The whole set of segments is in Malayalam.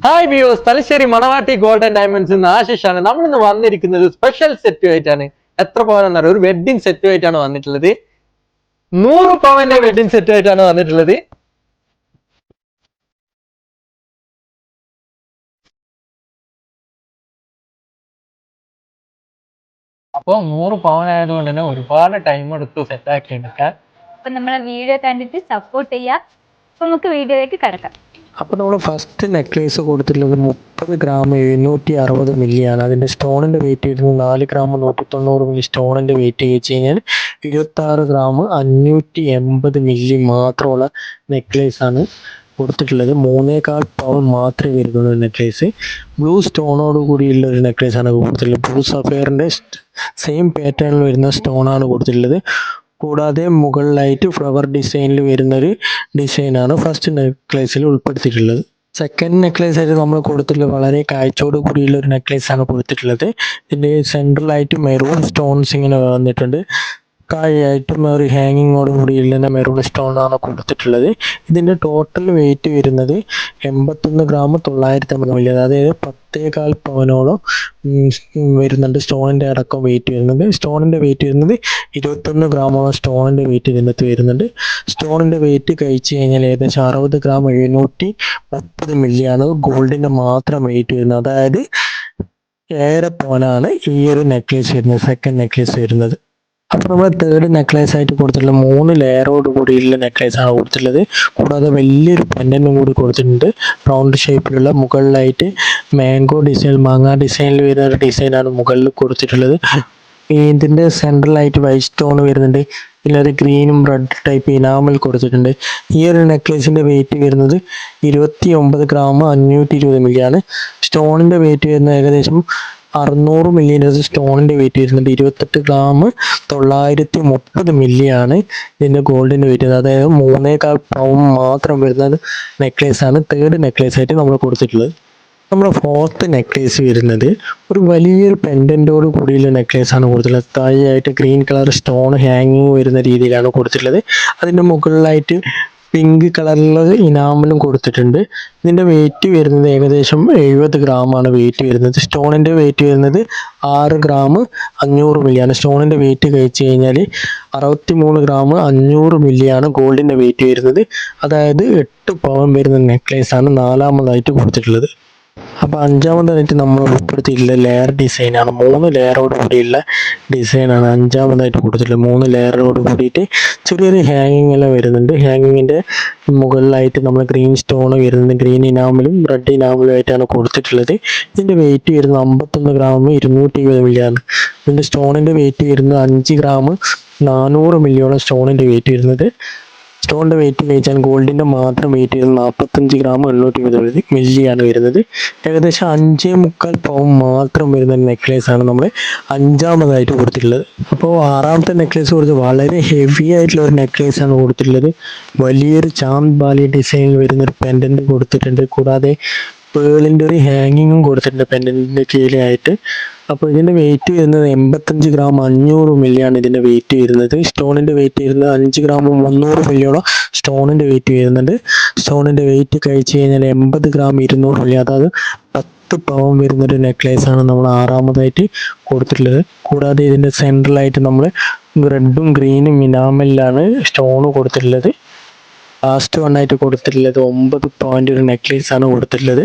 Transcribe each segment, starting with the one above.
ഹായ് വ്യൂസ്, തലശ്ശേരി മണവാട്ടി ഗോൾഡൻ ഡയമണ്ട്സ് നിന്ന് ആശിഷാണ്. നമ്മളിന്ന് വന്നിരിക്കുന്നത് സ്പെഷ്യൽ സെറ്റ് ആയിട്ടാണ്. എത്ര പവനെന്ന് അറിയാം? ഒരു വെഡിങ് സെറ്റ് ആയിട്ടാണ് വന്നിട്ടുള്ളത്. 100 പവന്റെ വെഡിങ് സെറ്റ് ആയിട്ടാണ് വന്നിട്ടുള്ളത്. അപ്പോൾ 100 പവൻ ആയതുകൊണ്ട് തന്നെ ഒരുപാട് ടൈം എടുത്തു സെറ്റ് ആക്കി എടുക്കാൻ. അപ്പൊ നമ്മളെ വീഡിയോ കണ്ടിട്ട് സപ്പോർട്ട് ചെയ്യാം. അപ്പൊ നമുക്ക് വീഡിയോയിലേക്ക് കിടക്കാം. അപ്പോൾ നമ്മൾ ഫസ്റ്റ് നെക്ലേസ് കൊടുത്തിട്ടുള്ളത് 30 ഗ്രാം 760 മില്ലിയാണ്. അതിൻ്റെ സ്റ്റോണിൻ്റെ വെയിറ്റ് വരുന്നത് 4 ഗ്രാം 190 മില്ലി സ്റ്റോണിൻ്റെ വെയിറ്റ് വെച്ച് കഴിഞ്ഞാൽ 26 ഗ്രാം 580 മില്ലി മാത്രമുള്ള നെക്ലേസാണ് കൊടുത്തിട്ടുള്ളത്. 3.25 പവൻ മാത്രമേ വരുന്നുള്ളൂ നെക്ലേസ്. ബ്ലൂ സ്റ്റോണോട് കൂടിയുള്ള ഒരു നെക്ലേസാണ് കൊടുത്തിട്ടുള്ളത്. ബ്ലൂ സഫയറിൻ്റെ സെയിം പാറ്റേണിൽ വരുന്ന സ്റ്റോണാണ് കൊടുത്തിട്ടുള്ളത്. കൂടാതെ മുകളിലായിട്ട് ഫ്ലവർ ഡിസൈനിൽ വരുന്നൊരു ഡിസൈനാണ് ഫസ്റ്റ് നെക്ലേസിൽ ഉൾപ്പെടുത്തിയിട്ടുള്ളത്. സെക്കൻഡ് നെക്ലേസ് ആയിട്ട് നമ്മൾ കൊടുത്തിട്ടുള്ളത് വളരെ കാഴ്ചയോട് കൂടിയുള്ള ഒരു നെക്ലേസാണ് കൊടുത്തിട്ടുള്ളത്. ഇതിൻ്റെ സെൻട്രലായിട്ട് മെറൂൺ സ്റ്റോൺസ് ഇങ്ങനെ വന്നിട്ടുണ്ട്. താഴെയായിട്ടും ഒരു ഹാങ്ങിങ്ങോട് കൂടിയുള്ള മെറൂൺ സ്റ്റോണാണ് കൊടുത്തിട്ടുള്ളത്. ഇതിൻ്റെ ടോട്ടൽ വെയിറ്റ് വരുന്നത് 81 ഗ്രാം 950 മില്ലി, അതായത് 10.25 പവനോളം വരുന്നുണ്ട്. സ്റ്റോണിൻ്റെ അടക്കം വെയിറ്റ് വരുന്നത്. സ്റ്റോണിൻ്റെ വെയിറ്റ് വരുന്നത് 21 ഗ്രാമോളം സ്റ്റോണിൻ്റെ വെയിറ്റ് ഇതിനകത്ത് വരുന്നുണ്ട്. സ്റ്റോണിൻ്റെ വെയിറ്റ് കഴിച്ച് കഴിഞ്ഞാൽ ഏകദേശം 60 ഗ്രാം 730 മില്ലിയാണ് ഗോൾഡിൻ്റെ മാത്രം വെയിറ്റ് വരുന്നത്. അതായത് 7.5 പവനാണ് ഈ ഒരു നെക്ലേസ് വരുന്നത്, സെക്കൻഡ് നെക്ലേസ് വരുന്നത്. അപ്പോൾ നമ്മൾ തേർഡ് നെക്ലേസ് ആയിട്ട് കൊടുത്തിട്ടുള്ള 3 ലെയറോട് കൂടിയുള്ള നെക്ലേസാണ് കൊടുത്തിട്ടുള്ളത്. കൂടാതെ വലിയൊരു പെൻഡൻറ്റും കൂടി കൊടുത്തിട്ടുണ്ട്. റൗണ്ട് ഷേപ്പിലുള്ള മുകളിലായിട്ട് മാംഗോ ഡിസൈൻ, മാങ്ങ ഡിസൈനിൽ വരുന്ന ഒരു ഡിസൈനാണ് മുകളിൽ കൊടുത്തിട്ടുള്ളത്. ഇതിൻ്റെ സെൻട്രലായിട്ട് വൈറ്റ് സ്റ്റോൺ വരുന്നുണ്ട്. ഇതിലൊരു ഗ്രീനും റെഡ് ടൈപ്പ് ഇനാമൽ കൊടുത്തിട്ടുണ്ട്. ഈ ഒരു നെക്ലേസിൻ്റെ വെയിറ്റ് വരുന്നത് 29 ഗ്രാം 520 മില്ലിയാണ്. സ്റ്റോണിൻ്റെ വെയിറ്റ് വരുന്നത് ഏകദേശം 600 മില്ലിൻ്റെ സ്റ്റോണിൻ്റെ വെയിറ്റ് വരുന്നുണ്ട്. 28 ഗ്രാം 930 മില്ലിയാണ് ഇതിൻ്റെ ഗോൾഡിൻ്റെ വെയിറ്റ്. അതായത് 3.25 പവൻ മാത്രം വരുന്ന നെക്ലേസാണ് തേർഡ് നെക്ലേസ് ആയിട്ട് നമ്മൾ കൊടുത്തിട്ടുള്ളത്. നമ്മുടെ ഫോർത്ത് നെക്ലേസ് വരുന്നത് ഒരു വലിയൊരു പെൻഡൻറ്റോട് കൂടിയുള്ള നെക്ലേസാണ് കൊടുത്തിട്ടുള്ളത്. താഴെയായിട്ട് ഗ്രീൻ കളർ സ്റ്റോൺ ഹാങ്ങിങ് വരുന്ന രീതിയിലാണ് കൊടുത്തിട്ടുള്ളത്. അതിൻ്റെ മുകളിലായിട്ട് പിങ്ക് കളറിലുള്ള ഇനാമലും കൊടുത്തിട്ടുണ്ട്. ഇതിൻ്റെ വെയിറ്റ് വരുന്നത് ഏകദേശം 70 ഗ്രാമാണ് വെയിറ്റ് വരുന്നത്. സ്റ്റോണിൻ്റെ വെയിറ്റ് വരുന്നത് 6 ഗ്രാം 500 മില്ലിയാണ്. സ്റ്റോണിൻ്റെ വെയിറ്റ് കഴിച്ച് കഴിഞ്ഞാൽ 63 ഗ്രാം 500 മില്ലിയാണ് ഗോൾഡിൻ്റെ വെയിറ്റ് വരുന്നത്. അതായത് 8 പവൻ വരുന്ന നെക്ലേസാണ് നാലാമതായിട്ട് കൊടുത്തിട്ടുള്ളത്. അപ്പോൾ അഞ്ചാമതായിട്ട് നമ്മൾ ഉൾപ്പെടുത്തിയിട്ടുള്ള ലെയർ ഡിസൈനാണ്. 3 ലെയറോട് കൂടിയുള്ള ഡിസൈനാണ് അഞ്ചാമതായിട്ട് കൊടുത്തിട്ടുള്ളത്. 3 ലെയറോട് കൂടിയിട്ട് ചെറിയൊരു ഹാങ്ങിങ് എല്ലാം വരുന്നുണ്ട്. ഹാങ്ങിങ്ങിൻ്റെ മുകളിലായിട്ട് നമ്മൾ ഗ്രീൻ സ്റ്റോൺ വരുന്നത്, ഗ്രീൻ ഇനാമലും റെഡ് ഇനാമലും ആയിട്ടാണ് കൊടുത്തിട്ടുള്ളത്. ഇതിൻ്റെ വെയിറ്റ് വരുന്നത് 51 ഗ്രാം 220 മില്ലിയാണ്. ഇതിൻ്റെ സ്റ്റോണിൻ്റെ വെയിറ്റ് വരുന്നത് 5 ഗ്രാം 400 മില്ലിയോളം സ്റ്റോണിൻ്റെ വെയിറ്റ് വരുന്നത്. സ്റ്റോണിൻ്റെ വെയിറ്റ് കഴിച്ചാൽ ഗോൾഡിൻ്റെ മാത്രം വെയിറ്റ് വരുന്നത് 45 ഗ്രാം 820 മില്ലിയാണ് വരുന്നത്. ഏകദേശം 5.25 പവൻ മാത്രം വരുന്ന നെക്ലേസാണ് നമ്മൾ അഞ്ചാമതായിട്ട് കൊടുത്തിട്ടുള്ളത്. അപ്പോൾ ആറാമത്തെ നെക്ലേസ് കൊടുത്ത് വളരെ ഹെവി ആയിട്ടുള്ള ഒരു നെക്ലേസാണ് കൊടുത്തിട്ടുള്ളത്. വലിയൊരു ചാന്ദ് ബാലി ഡിസൈനിൽ വരുന്നൊരു പെൻഡൻറ്റ് കൊടുത്തിട്ടുണ്ട്. കൂടാതെ പേളിൻ്റെ ഒരു ഹാങ്ങിങ്ങും കൊടുത്തിട്ടുണ്ട് പെൻഡൻറ്റിൻ്റെ കീഴിലായിട്ട്. അപ്പോൾ ഇതിൻ്റെ വെയിറ്റ് വരുന്നത് 85 ഗ്രാം 500 മില്ലിയാണ് ഇതിൻ്റെ വെയിറ്റ് വരുന്നത്. സ്റ്റോണിൻ്റെ വെയിറ്റ് വരുന്നത് 5 ഗ്രാം 300 മില്ലിയോളം സ്റ്റോണിൻ്റെ വെയിറ്റ് വരുന്നുണ്ട്. സ്റ്റോണിൻ്റെ വെയിറ്റ് കഴിച്ച് കഴിഞ്ഞാൽ 80 ഗ്രാം 200 മില്ലി, അതായത് 10 പവൻ വരുന്നൊരു നെക്ലേസാണ് നമ്മൾ ആറാമതായിട്ട് കൊടുത്തിട്ടുള്ളത്. കൂടാതെ ഇതിൻ്റെ സെൻട്രലായിട്ട് നമ്മൾ റെഡും ഗ്രീനും ഇനാമലിലാണ് സ്റ്റോണ് കൊടുത്തിട്ടുള്ളത്. ലാസ്റ്റ് വണ്ണായിട്ട് കൊടുത്തിട്ടുള്ളത് 9 പവൻ്റെ ഒരു നെക്ലേസാണ് കൊടുത്തിട്ടുള്ളത്.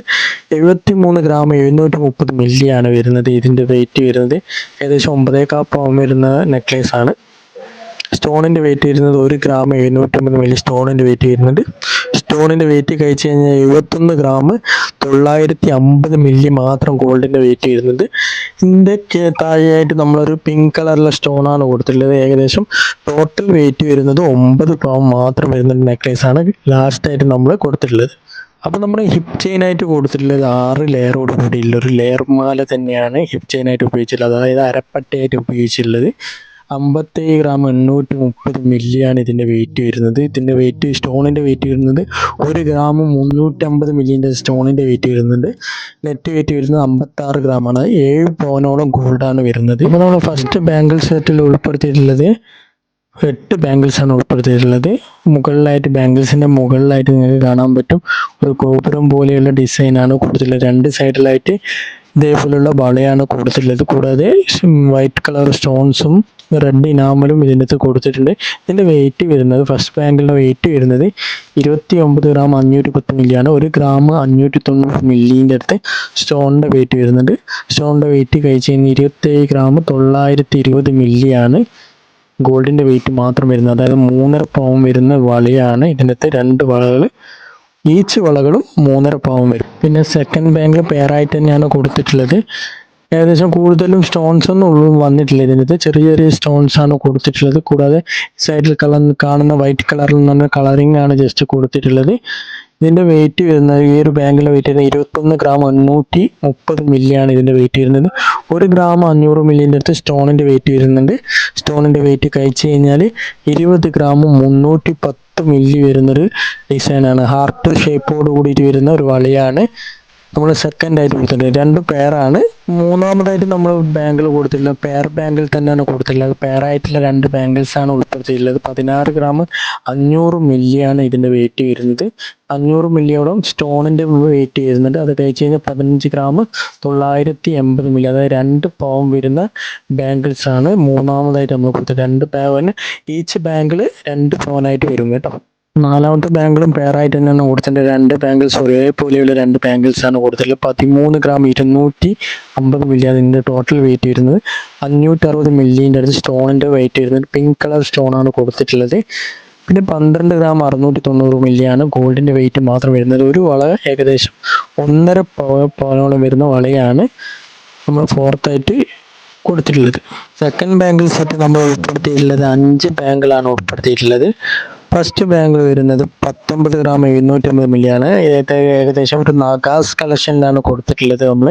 73 ഗ്രാം 730 മില്ലിയാണ് വരുന്നത് ഇതിൻ്റെ വെയിറ്റ് വരുന്നത്. ഏകദേശം 9.25 പവൻ വരുന്ന നെക്ലേസാണ്. സ്റ്റോണിൻ്റെ വെയിറ്റ് വരുന്നത് 1 ഗ്രാം 750 മില്ലി സ്റ്റോണിൻ്റെ വെയിറ്റ് വരുന്നുണ്ട്. സ്റ്റോണിൻ്റെ വെയിറ്റ് കഴിച്ച് കഴിഞ്ഞാൽ 71 ഗ്രാം 950 മില്ലി മാത്രം ഗോൾഡിൻ്റെ വെയിറ്റ് വരുന്നുണ്ട്. ഇതിൻ്റെ താഴെയായിട്ട് നമ്മളൊരു പിങ്ക് കളറിലുള്ള സ്റ്റോണാണ് കൊടുത്തിട്ടുള്ളത്. ഏകദേശം ടോട്ടൽ വെയിറ്റ് വരുന്നത് 9 പവൻ മാത്രം വരുന്ന നെക്ലേസാണ് ലാസ്റ്റായിട്ട് നമ്മൾ കൊടുത്തിട്ടുള്ളത്. അപ്പോൾ നമ്മൾ ഹിപ്പ് ചെയിനായിട്ട് കൊടുത്തിട്ടുള്ളത് 6 ലെയറോട് കൂടിയുള്ള ഒരു ലെയർ മാല തന്നെയാണ് ഹിപ്പ് ചെയിനായിട്ട് ഉപയോഗിച്ചിട്ടുള്ളത്. അതായത് അരപ്പട്ടയായിട്ട് ഉപയോഗിച്ചിട്ടുള്ളത്. 57 ഗ്രാം 830 മില്ലിയാണ് ഇതിൻ്റെ വെയിറ്റ് വരുന്നത്. ഇതിൻ്റെ വെയിറ്റ് സ്റ്റോണിൻ്റെ വെയിറ്റ് വരുന്നത് 1 ഗ്രാം 350 മില്ലിൻ്റെ സ്റ്റോണിൻ്റെ വെയിറ്റ് വരുന്നുണ്ട്. നെറ്റ് വെയിറ്റ് വരുന്നത് 56 ഗ്രാമാണ്. 7 പവനോളം ഗോൾഡാണ് വരുന്നത്. ഇപ്പോൾ നമ്മൾ ഫസ്റ്റ് ബാംഗിൾ സെറ്റിൽ ഉൾപ്പെടുത്തിയിട്ടുള്ളത് 8 ബാംഗിൾസ് ആണ് ഉൾപ്പെടുത്തിയിട്ടുള്ളത്. മുകളിലായിട്ട് ബാംഗിൾസിന്റെ മുകളിലായിട്ട് നിങ്ങൾക്ക് കാണാൻ പറ്റും ഒരു ഗോപുരം പോലെയുള്ള ഡിസൈനാണ് കൊടുത്തിട്ടുള്ളത്. 2 സൈഡിലായിട്ട് ഇതേപോലുള്ള വളയാണ് കൊടുത്തിട്ടുള്ളത്. കൂടാതെ വൈറ്റ് കളർ സ്റ്റോൺസും റെഡ് ഇനാമലും ഇതിനകത്ത് കൊടുത്തിട്ടുണ്ട്. ഇതിന്റെ വെയിറ്റ് വരുന്നത് ഫസ്റ്റ് ബാംഗിളിന്റെ വെയിറ്റ് വരുന്നത് 29 ഗ്രാം 510 മില്ലിയാണ്. 1 ഗ്രാം 590 മില്ലിൻ്റെ അടുത്ത് സ്റ്റോണിന്റെ വെയിറ്റ് വരുന്നുണ്ട്. സ്റ്റോണിന്റെ വെയിറ്റ് കഴിച്ച് കഴിഞ്ഞാൽ 27 ഗ്രാം 920 മില്ലിയാണ് ഗോൾഡിന്റെ വെയിറ്റ് മാത്രം വരുന്നത്. അതായത് 3.5 പവൻ വരുന്ന വളയാണ് ഇതിൻ്റെ അകത്ത്. 2 വളകൾ, ഈച്ച് വളകളും 3.5 പവൻ വരും. പിന്നെ സെക്കൻഡ് ബാങ്കിൽ പെയറായിട്ട് തന്നെയാണ് കൊടുത്തിട്ടുള്ളത്. ഏകദേശം കൂടുതലും സ്റ്റോൺസ് ഒന്നും വന്നിട്ടില്ല ഇതിനകത്ത്. ചെറിയ ചെറിയ സ്റ്റോൺസ് ആണ് കൊടുത്തിട്ടുള്ളത്. കൂടാതെ സൈഡിൽ കാണുന്ന വൈറ്റ് കളറിൽ നിന്ന് കളറിംഗ് ആണ് ജസ്റ്റ് കൊടുത്തിട്ടുള്ളത്. ഇതിന്റെ വെയിറ്റ് വരുന്നത് ഈ ഒരു ബാങ്കിലെ വെയിറ്റ് വരുന്നത് 21 ഗ്രാം 830 മില്ലിയാണ് ഇതിന്റെ വെയിറ്റ് വരുന്നത്. 1 ഗ്രാം 500 മില്ലിൻ്റെ അടുത്ത് സ്റ്റോണിന്റെ വെയിറ്റ് വരുന്നുണ്ട്. സ്റ്റോണിന്റെ വെയിറ്റ് കഴിച്ചു കഴിഞ്ഞാൽ 20 ഗ്രാം 310 മില്ലി വരുന്നൊരു ഡിസൈനാണ്. ഹാർട്ട് ഷേപ്പോട് കൂടിയിട്ട് വരുന്ന ഒരു വളയാണ് നമ്മൾ സെക്കൻഡ് ആയിട്ട് കൊടുത്തിട്ടുള്ളത്. 2 പെയറാണ്. മൂന്നാമതായിട്ട് നമ്മൾ ബാങ്കിൾ കൊടുത്തിട്ടുള്ളത് പെയർ ബാങ്കിൾ തന്നെയാണ് കൊടുത്തിട്ടുള്ളത്. പെയറായിട്ടുള്ള 2 ബാങ്കിൾസ് ആണ് ഉൾപ്പെടുത്തിയിട്ടുള്ളത്. 16 ഗ്രാം 500 മില്ലിയാണ് ഇതിന്റെ വെയിറ്റ് വരുന്നത്. 500 മില്ലിയോളം സ്റ്റോണിന്റെ വെയിറ്റ് വരുന്നുണ്ട്. അത് കഴിച്ച് കഴിഞ്ഞാൽ 15 ഗ്രാം 980 മില്ലി, അതായത് 2 പവൻ വരുന്ന ബാങ്കിൾസ് ആണ് മൂന്നാമതായിട്ട് നമ്മൾ കൊടുത്തത്. 2 പവന് ഈച്ച് ബാങ്കിൾ 2 പവനായിട്ട് വരും കേട്ടോ. നാലാമത്തെ ബാങ്കിളും പെയറായിട്ട് തന്നെയാണ് കൊടുത്തിട്ടുണ്ട്. 2 ബാങ്കിൾസ് ഒരേപോലെയുള്ള 2 ബാങ്കിൾസ് ആണ് കൊടുത്തിട്ടുള്ളത്. 13 ഗ്രാം 250 മില്ലി അതിൻ്റെ ടോട്ടൽ വെയിറ്റ് വരുന്നത്. 560 മില്ലിൻ്റെ അടുത്ത് സ്റ്റോണിൻ്റെ വെയിറ്റ് വരുന്നത്. പിങ്ക് കളർ സ്റ്റോൺ ആണ് കൊടുത്തിട്ടുള്ളത്. പിന്നെ 12 ഗ്രാം 690 മില്ലിയാണ് ഗോൾഡിൻ്റെ വെയിറ്റ് മാത്രം വരുന്നത്. ഒരു വള ഏകദേശം 1.5 പവനോളം വരുന്ന വളയാണ് നമ്മൾ ഫോർത്തായിട്ട് കൊടുത്തിട്ടുള്ളത്. സെക്കൻഡ് ബാങ്കിൾ സെറ്റ് നമ്മൾ ഉൾപ്പെടുത്തിയിട്ടുള്ളത് 5 ബാങ്കിളാണ് ഉൾപ്പെടുത്തിയിട്ടുള്ളത്. ഫസ്റ്റ് ബാങ്കിൾ വരുന്നത് 19 ഗ്രാം 750 മില്ലിയാണ്. ഏകദേശം ഒരു നഗാസ് കളക്ഷനിലാണ് കൊടുത്തിട്ടുള്ളത്. നമ്മൾ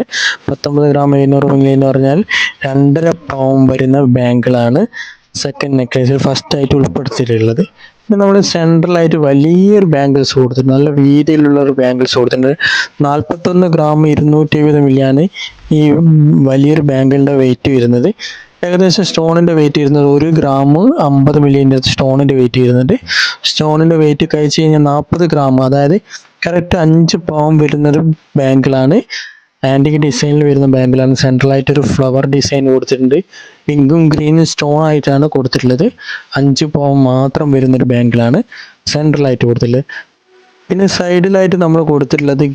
19 ഗ്രാം 700 മില്ലി എന്ന് പറഞ്ഞാൽ 2.5 പവൻ വരുന്ന ബാങ്കിളാണ് സെക്കൻഡ് നെക്ലേസിൽ ഫസ്റ്റ് ആയിട്ട് ഉൾപ്പെടുത്തിയിട്ടുള്ളത്. പിന്നെ നമ്മൾ സെൻട്രലായിട്ട് വലിയൊരു ബാങ്കിൾസ് കൊടുത്തിട്ടുണ്ട്. നല്ല വീതിയിലുള്ള ഒരു ബാങ്കിൾസ് കൊടുത്തിട്ടുണ്ട്. 41 ഗ്രാം 270 മില്ലിയാണ് ഈ വലിയൊരു ബാങ്കിളിൻ്റെ വെയിറ്റ് വരുന്നത്. ഏകദേശം സ്റ്റോണിൻ്റെ വെയിറ്റ് വരുന്നത് 1 ഗ്രാം 50 മില്ലിൻ്റെ സ്റ്റോണിൻ്റെ വെയിറ്റ് വരുന്നുണ്ട്. സ്റ്റോണിൻ്റെ വെയിറ്റ് കഴിച്ച് കഴിഞ്ഞാൽ 40 ഗ്രാം, അതായത് കറക്റ്റ് 5 പവൻ വരുന്നൊരു ബാങ്കിളാണ്. ആൻറ്റിക് ഡിസൈനിൽ വരുന്ന ബാങ്കിളാണ്. സെൻട്രലായിട്ടൊരു ഫ്ലവർ ഡിസൈൻ കൊടുത്തിട്ടുണ്ട്. പിങ്കും ഗ്രീനും സ്റ്റോൺ ആയിട്ടാണ് കൊടുത്തിട്ടുള്ളത്. 5 പവൻ മാത്രം വരുന്നൊരു ബാങ്കിളാണ് സെൻട്രലായിട്ട് കൊടുത്തിട്ടുള്ളത്. പിന്നെ സൈഡിലായിട്ട് നമ്മൾ കൊടുത്തിട്ടുള്ളത്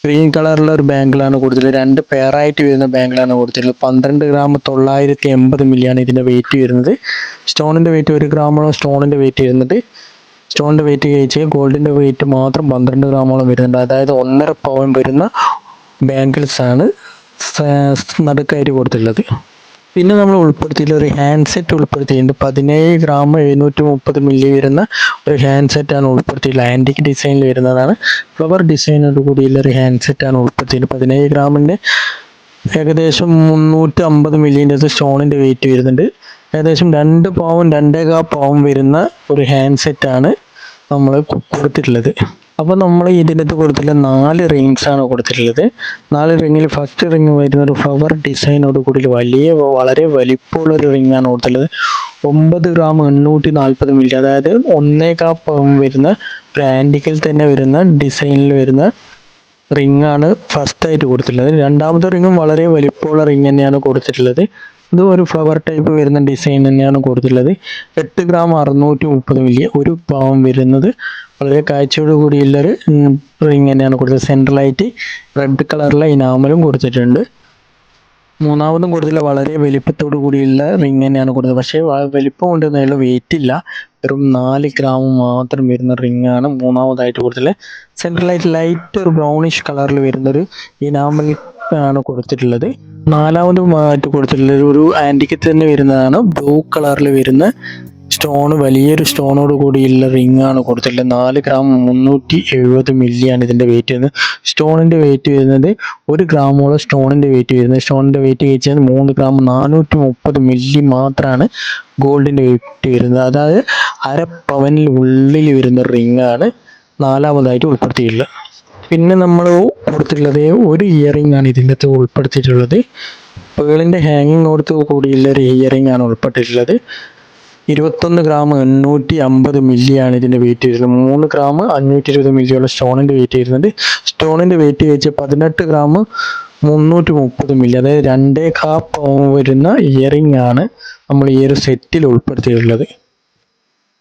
ഗ്രീൻ കളറുള്ള ഒരു ബാങ്കിളാണ് കൊടുത്തിട്ടുള്ളത്. 2 പെയറായിട്ട് വരുന്ന ബാങ്കിളാണ് കൊടുത്തിട്ടുള്ളത്. 12 ഗ്രാം 980 മില്ലിയാണ് ഇതിൻ്റെ വെയിറ്റ് വരുന്നത്. സ്റ്റോണിൻ്റെ വെയിറ്റ് 1 ഗ്രാമോളം സ്റ്റോണിൻ്റെ വെയിറ്റ് വരുന്നുണ്ട്. സ്റ്റോണിൻ്റെ വെയിറ്റ് കഴിച്ച് ഗോൾഡിൻ്റെ വെയിറ്റ് മാത്രം 12 ഗ്രാമോളം വരുന്നുണ്ട്. അതായത് 1.5 പവൻ വരുന്ന ബാങ്കിൾസ് ആണ് നടുക്കായിട്ട് കൊടുത്തിട്ടുള്ളത്. പിന്നെ നമ്മൾ ഉൾപ്പെടുത്തിയിട്ടുള്ള ഒരു ഹാൻഡ് സെറ്റ് ഉൾപ്പെടുത്തിയിട്ടുണ്ട്. 17 ഗ്രാം 730 മില്ലി വരുന്ന ഒരു ഹാൻഡ് സെറ്റാണ് ഉൾപ്പെടുത്തിയിട്ടുള്ളത്. ആൻറ്റിക് ഡിസൈനിൽ വരുന്നതാണ്. ഫ്ലവർ ഡിസൈനോട് കൂടിയുള്ള ഒരു ഹാൻഡ് സെറ്റാണ് ഉൾപ്പെടുത്തിയിട്ടുള്ളത്. 17 ഗ്രാമിൻ്റെ ഏകദേശം 350 മില്ലിൻ്റെ സ്റ്റോണിൻ്റെ വെയിറ്റ് വരുന്നുണ്ട്. ഏകദേശം 2 പവൻ 2.25 പവൻ വരുന്ന ഒരു ഹാൻഡ് സെറ്റാണ് നമ്മൾ കൊടുത്തിട്ടുള്ളത്. അപ്പോൾ നമ്മൾ ഇതിനകത്ത് കൊടുത്തിട്ടുള്ള 4 റിങ്സ് ആണ് കൊടുത്തിട്ടുള്ളത്. 4 റിങ്ങിൽ ഫസ്റ്റ് റിങ് വരുന്ന ഒരു ഫ്ലവർ ഡിസൈനോട് കൂടി വളരെ വലിപ്പമുള്ളൊരു റിങ് ആണ് കൊടുത്തിട്ടുള്ളത്. 9 ഗ്രാം 840 മില്ലി, അതായത് 1.25 പവൻ വരുന്ന ഒരു ആൻറ്റിക്കിൽ തന്നെ വരുന്ന ഡിസൈനിൽ വരുന്ന റിങ് ആണ് ഫസ്റ്റ് ആയിട്ട് കൊടുത്തിട്ടുള്ളത്. രണ്ടാമത്തെ റിങ്ങും വളരെ വലിപ്പമുള്ള റിങ് തന്നെയാണ് കൊടുത്തിട്ടുള്ളത്. ഇത് ഒരു ഫ്ലവർ ടൈപ്പ് വരുന്ന ഡിസൈൻ തന്നെയാണ് കൊടുത്തിട്ടുള്ളത്. 8 ഗ്രാം 630 മില്ലി, 1 പവൻ വരുന്നത് വളരെ കാഴ്ചയോട് കൂടിയുള്ളൊരു റിങ് തന്നെയാണ് കൊടുത്തത്. സെൻട്രലായിട്ട് റെഡ് കളറിലെ ഇനാമലും കൊടുത്തിട്ടുണ്ട്. മൂന്നാമതും കൊടുത്തില്ല വളരെ വലിപ്പത്തോടു കൂടിയുള്ള റിങ് തന്നെയാണ് കൊടുത്തത്. പക്ഷേ വലിപ്പം കൊണ്ടുവന്നുള്ള വെയിറ്റ് ഇല്ല. വെറും 4 ഗ്രാം മാത്രം വരുന്ന റിങ് ആണ് മൂന്നാമതായിട്ട് കൊടുത്തിട്ടുള്ളത്. സെൻട്രലായിട്ട് ലൈറ്റ് ഒരു ബ്രൗണിഷ് കളറിൽ വരുന്നൊരു ഇനാമൽ ആണ് കൊടുത്തിട്ടുള്ളത്. നാലാമതുമായിട്ട് കൊടുത്തിട്ടുള്ളത് ഒരു ആൻറ്റിക്ക് തന്നെ വരുന്നതാണ്. ബ്ലൂ കളറിൽ വരുന്ന സ്റ്റോൺ, വലിയൊരു സ്റ്റോണോട് കൂടിയുള്ള റിങ് ആണ് കൊടുത്തിട്ടുള്ളത്. 4 ഗ്രാം 370 മില്ലിയാണ് ഇതിൻ്റെ വെയിറ്റ് വരുന്നത്. സ്റ്റോണിൻ്റെ വെയിറ്റ് വരുന്നത് 1 ഗ്രാമോളം സ്റ്റോണിൻ്റെ വെയിറ്റ് വരുന്നത്. സ്റ്റോണിൻ്റെ വെയിറ്റ് കഴിച്ചാൽ 3 ഗ്രാം 430 മില്ലി മാത്രമാണ് ഗോൾഡിൻ്റെ വെയിറ്റ് വരുന്നത്. അതായത് 1/2 പവനിൽ ഉള്ളിൽ വരുന്ന റിങ് ആണ് നാലാമതായിട്ട് ഉൾപ്പെടുത്തിയിട്ടുള്ളത്. പിന്നെ നമ്മൾ കൊടുത്തിട്ടുള്ളത് ഒരു ഇയറിംഗ് ആണ് ഇതിൻ്റെ അകത്ത് ഉൾപ്പെടുത്തിയിട്ടുള്ളത്. പേളിൻ്റെ ഹാങ്ങിങ്ങോട് കൂടിയുള്ള ഒരു ഇയറിംഗ് ആണ് ഉൾപ്പെട്ടിട്ടുള്ളത്. 21 ഗ്രാം 850 മില്ലിയാണ് ഇതിൻ്റെ വെയിറ്റ് വരുന്നത്. 3 ഗ്രാം 520 മില്ലിയുള്ള സ്റ്റോണിൻ്റെ വെയിറ്റ് വരുന്നത്. സ്റ്റോണിൻ്റെ വെയിറ്റ് കഴിച്ച് 18 ഗ്രാം 330 മില്ലി, അതായത് 2.5 പൗണ്ട് വരുന്ന ഇയറിംഗ് ആണ് നമ്മൾ ഈ ഒരു സെറ്റിൽ ഉൾപ്പെടുത്തിയിട്ടുള്ളത്.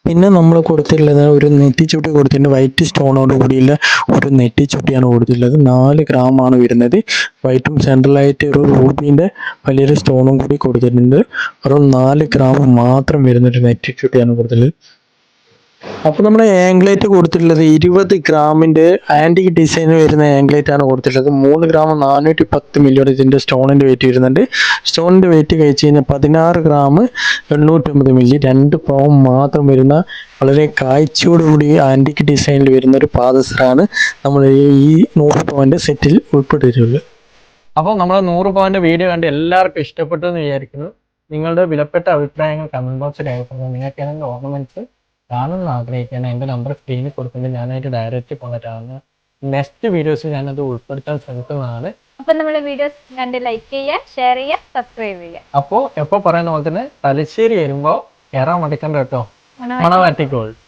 പിന്നെ നമ്മൾ കൊടുത്തിട്ടുള്ളത് ഒരു നെറ്റിച്ചുട്ടി കൊടുത്തിട്ടുണ്ട്. വൈറ്റ് സ്റ്റോണോട് കൂടിയുള്ള ഒരു നെറ്റിച്ചുട്ടിയാണ് കൊടുത്തിട്ടുള്ളത്. 4 ഗ്രാമാണ് വരുന്നത്. വൈറ്റും സെൻട്രലായിട്ട് ഒരു റൂബീൻ്റെ വലിയൊരു സ്റ്റോണും കൂടി കൊടുത്തിട്ടുണ്ട്. വെറും 4 ഗ്രാം മാത്രം വരുന്നൊരു നെറ്റിച്ചുട്ടിയാണ് കൊടുത്തിട്ടുള്ളത്. അപ്പോൾ നമ്മൾ ആംഗ്ലേറ്റ് കൊടുത്തിട്ടുള്ളത് 20 ഗ്രാമിൻ്റെ ആൻറ്റിക് ഡിസൈൻ വരുന്ന ആംഗ്ലേറ്റ് ആണ് കൊടുത്തിട്ടുള്ളത്. 3 ഗ്രാം 410 മില്ലിയുടെ ഇതിൻ്റെ സ്റ്റോണിൻ്റെ വെയിറ്റ് വരുന്നുണ്ട്. സ്റ്റോണിൻ്റെ വെയിറ്റ് കഴിച്ച് കഴിഞ്ഞാൽ 16 ഗ്രാം 850 മില്ലി, 2 പൗണ്ട് മാത്രം വരുന്ന വളരെ കാഴ്ചയോടുകൂടി ആൻറ്റിക് ഡിസൈനിൽ വരുന്ന ഒരു പാദസരമാണ് നമ്മൾ ഈ 100 പവൻ്റെ സെറ്റിൽ ഉൾപ്പെട്ടിട്ടുള്ളത്. അപ്പോൾ നമ്മൾ 100 പവന്റെ വീഡിയോ കണ്ട് എല്ലാവർക്കും ഇഷ്ടപ്പെട്ടു എന്ന് വിചാരിക്കുന്നു. നിങ്ങളുടെ വിലപ്പെട്ട അഭിപ്രായങ്ങൾ കമന്റ് ബോക്സിൽ രേഖപ്പെടുത്തുന്നു. നിങ്ങൾക്ക് ഏതെങ്കിലും ഓർണമെന്റ്സ് കാണുന്ന ആഗ്രഹിക്കുകയാണ്, എൻ്റെ നമ്പർ സ്ക്രീനിൽ കൊടുക്കുന്നുണ്ട്. ഞാനായിട്ട് ഡയറക്റ്റ് കോൺടാക്ട് നെക്സ്റ്റ് വീഡിയോസ് ഞാനത് ഉൾപ്പെടുത്താൻ ശ്രമിക്കുന്നതാണ്. അപ്പൊ നമ്മുടെ വീഡിയോസ് കണ്ട് ലൈക്ക് ചെയ്യുക, ഷെയർ ചെയ്യുക, സബ്സ്ക്രൈബ് ചെയ്യുക. അപ്പോൾ എപ്പോൾ പറയുന്ന പോലെ തന്നെ തലശ്ശേരി വരുമ്പോൾ കയറാൻ മടിക്കണ്ട കേട്ടോ. മണവാട്ടി ഗോൾഡ്.